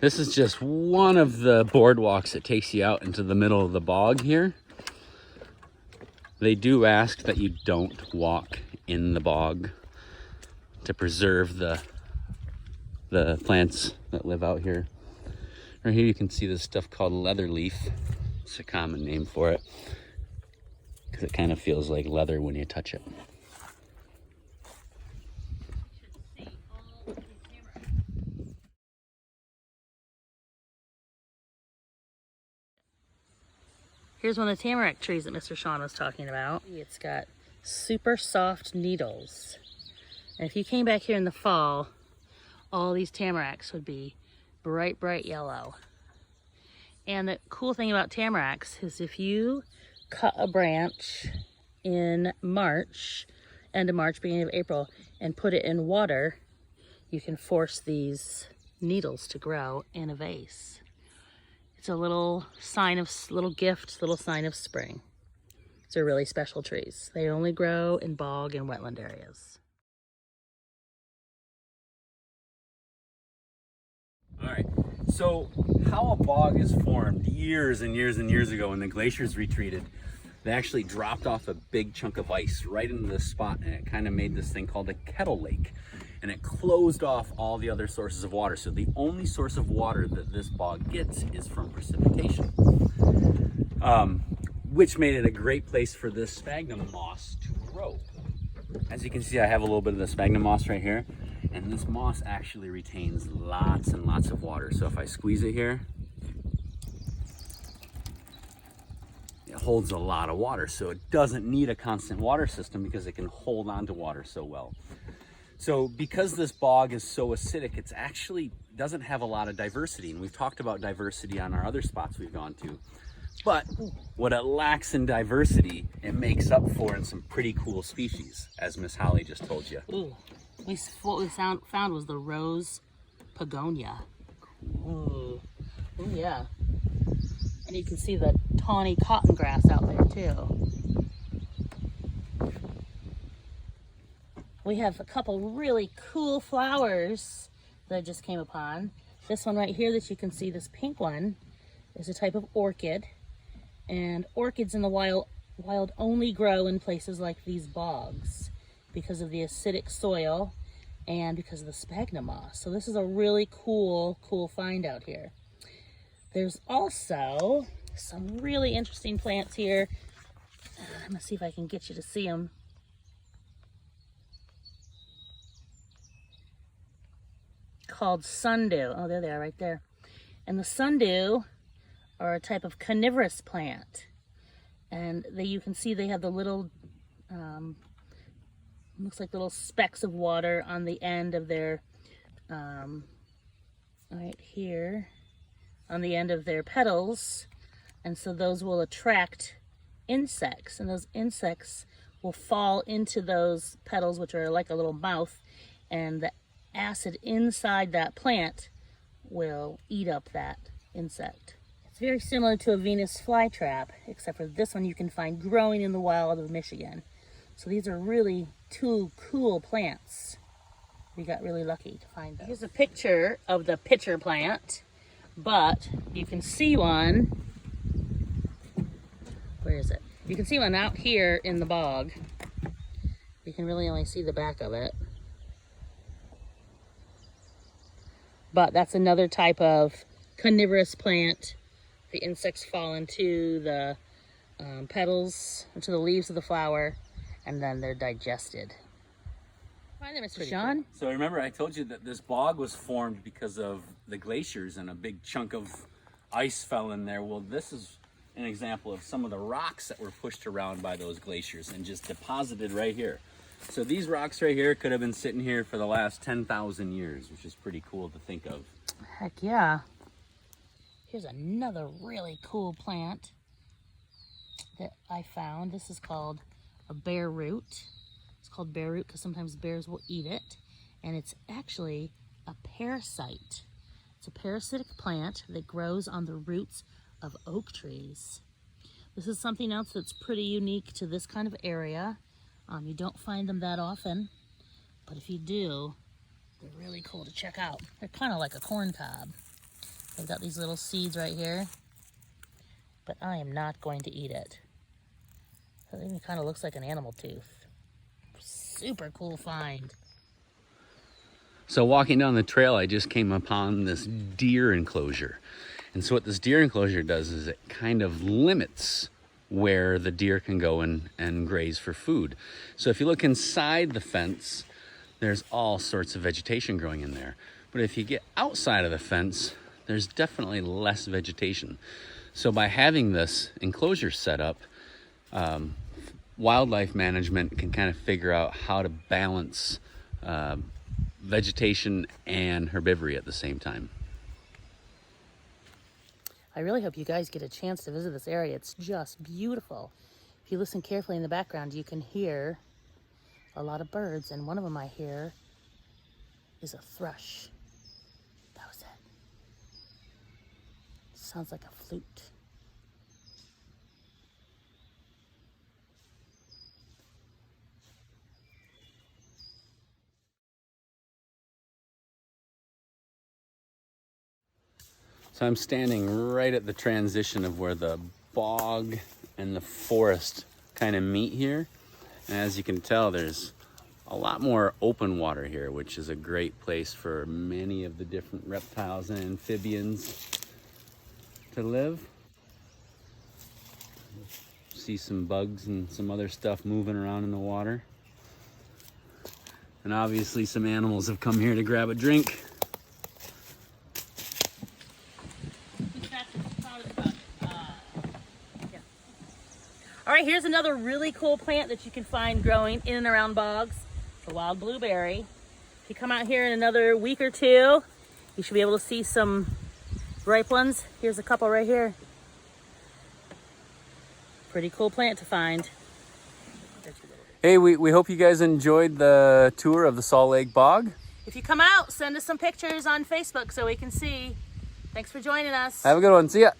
This is just one of the boardwalks that takes you out into the middle of the bog here. They do ask that you don't walk in the bog to preserve the plants that live out here. Right here you can see this stuff called leather leaf. It's a common name for it because it kind of feels like leather when you touch it. Here's one of the tamarack trees that Mr. Sean was talking about. It's got super soft needles. And if you came back here in the fall, all these tamaracks would be bright, bright yellow. And the cool thing about tamaracks is if you cut a branch in March, end of March, beginning of April, and put it in water, you can force these needles to grow in a vase. It's a little sign of, little gift, little sign of spring. They're really special trees. They only grow in bog and wetland areas. All right, so how a bog is formed years and years and years ago when the glaciers retreated, they actually dropped off a big chunk of ice right into this spot, and it kind of made this thing called a kettle lake. And it closed off all the other sources of water. So the only source of water that this bog gets is from precipitation, which made it a great place for this sphagnum moss to grow. As you can see, I have a little bit of the sphagnum moss right here, and this moss actually retains lots and lots of water. So if I squeeze it here, it holds a lot of water. So it doesn't need a constant water system because it can hold on to water so well. So because this bog is so acidic, it's actually doesn't have a lot of diversity. And we've talked about diversity on our other spots we've gone to. But what it lacks in diversity, it makes up for in some pretty cool species, as Miss Holly just told you. Ooh, what we found was the rose pogonia. Ooh, ooh, yeah. And you can see the tawny cotton grass out there too. We have a couple really cool flowers that I just came upon. This one right here that you can see, this pink one, is a type of orchid. And orchids in the wild only grow in places like these bogs because of the acidic soil and because of the sphagnum moss. So this is a really cool find out here. There's also some really interesting plants here. I'm gonna see if I can get you to see them. Called sundew. Oh, there they are right there. And the sundew are a type of carnivorous plant. And you can see they have the little, looks like little specks of water on the end of their, right here, on the end of their petals. And so those will attract insects, and those insects will fall into those petals, which are like a little mouth, and the acid inside that plant will eat up that insect. It's very similar to a Venus flytrap, except for this one you can find growing in the wild of Michigan. So these are really two cool plants. We got really lucky to find them. Here's a picture of the pitcher plant, but you can see one. Where is it? You can see one out here in the bog. You can really only see the back of it. But that's another type of carnivorous plant. The insects fall into the petals, into the leaves of the flower, and then they're digested. Hi there, Mr. Sean. So remember I told you that this bog was formed because of the glaciers and a big chunk of ice fell in there. Well, this is an example of some of the rocks that were pushed around by those glaciers and just deposited right here. So these rocks right here could have been sitting here for the last 10,000 years, which is pretty cool to think of. Heck yeah. Here's another really cool plant that I found. This is called a bear root. It's called bear root because sometimes bears will eat it. And it's actually a parasite. It's a parasitic plant that grows on the roots of oak trees. This is something else that's pretty unique to this kind of area. You don't find them that often, but if you do, they're really cool to check out. They're kind of like a corn cob. They've got these little seeds right here, but I am not going to eat it. It even kind of looks like an animal tooth. Super cool find. So walking down the trail, I just came upon this deer enclosure. And so what this deer enclosure does is it kind of limits where the deer can go and graze for food. So if you look inside the fence, there's all sorts of vegetation growing in there. But if you get outside of the fence, there's definitely less vegetation. So by having this enclosure set up, wildlife management can kind of figure out how to balance vegetation and herbivory at the same time. I really hope you guys get a chance to visit this area. It's just beautiful. If you listen carefully in the background, you can hear a lot of birds, and one of them I hear is a thrush. That was it. Sounds like a flute. So I'm standing right at the transition of where the bog and the forest kind of meet here. And as you can tell, there's a lot more open water here, which is a great place for many of the different reptiles and amphibians to live. See some bugs and some other stuff moving around in the water. And obviously some animals have come here to grab a drink. All right, here's another really cool plant that you can find growing in and around bogs. It's a wild blueberry. If you come out here in another week or two, you should be able to see some ripe ones. Here's a couple right here. Pretty cool plant to find. Hey, we hope you guys enjoyed the tour of the Salt Lake Bog. If you come out, send us some pictures on Facebook so we can see. Thanks for joining us. Have a good one. See ya.